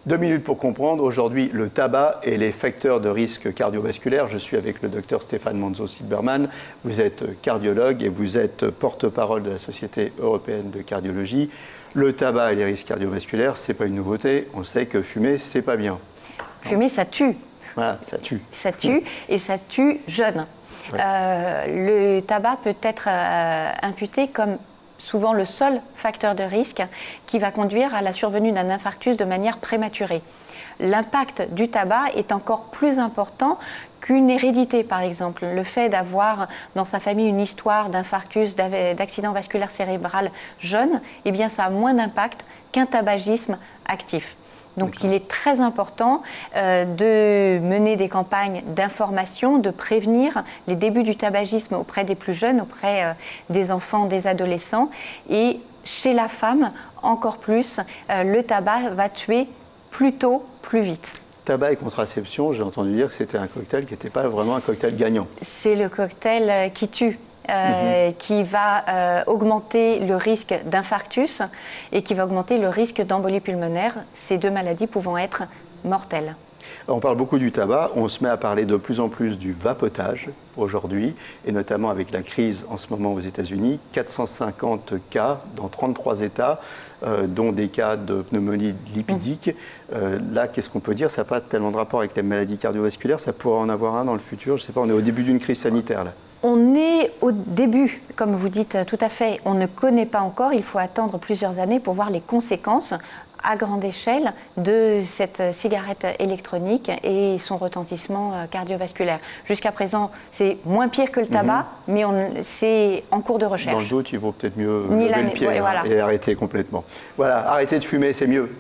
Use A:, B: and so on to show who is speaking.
A: 2 minutes pour comprendre. Aujourd'hui, le tabac et les facteurs de risque cardiovasculaire. Je suis avec le docteur Stéphane Manzo-Silberman. Vous êtes cardiologue et vous êtes porte-parole de la Société européenne de cardiologie. Le tabac et les risques cardiovasculaires, ce n'est pas une nouveauté. On sait que fumer, c'est pas bien.
B: Fumer, ça tue.
A: Voilà, ça tue.
B: Ça tue et ça tue jeune. Ouais. Le tabac peut être imputé comme souvent le seul facteur de risque qui va conduire à la survenue d'un infarctus de manière prématurée. L'impact du tabac est encore plus important qu'une hérédité, par exemple. Le fait d'avoir dans sa famille une histoire d'infarctus, d'accident vasculaire cérébral jeune, eh bien ça a moins d'impact qu'un tabagisme actif. Donc il est très important de mener des campagnes d'information, de prévenir les débuts du tabagisme auprès des plus jeunes, auprès des enfants, des adolescents. Et chez la femme, encore plus, le tabac va tuer plus tôt, plus vite.
A: Tabac et contraception, j'ai entendu dire que c'était un cocktail qui n'était pas vraiment un cocktail gagnant.
B: C'est le cocktail qui tue. Qui va augmenter le risque d'infarctus et qui va augmenter le risque d'embolie pulmonaire, ces deux maladies pouvant être mortelles.
A: On parle beaucoup du tabac, on se met à parler de plus en plus du vapotage aujourd'hui, et notamment avec la crise en ce moment aux États-Unis, 450 cas dans 33 États, dont des cas de pneumonie lipidique. Là, qu'est-ce qu'on peut dire? Ça n'a pas tellement de rapport avec les maladies cardiovasculaires, ça pourrait en avoir un dans le futur, je ne sais pas, on est au début d'une crise sanitaire là.
B: On est au début, comme vous dites tout à fait, on ne connaît pas encore, il faut attendre plusieurs années pour voir les conséquences à grande échelle de cette cigarette électronique et son retentissement cardiovasculaire. Jusqu'à présent, c'est moins pire que le tabac, mais c'est en cours de recherche.
A: Dans le doute, il vaut peut-être mieux lever le pied et arrêter complètement. Voilà, arrêter de fumer, c'est mieux.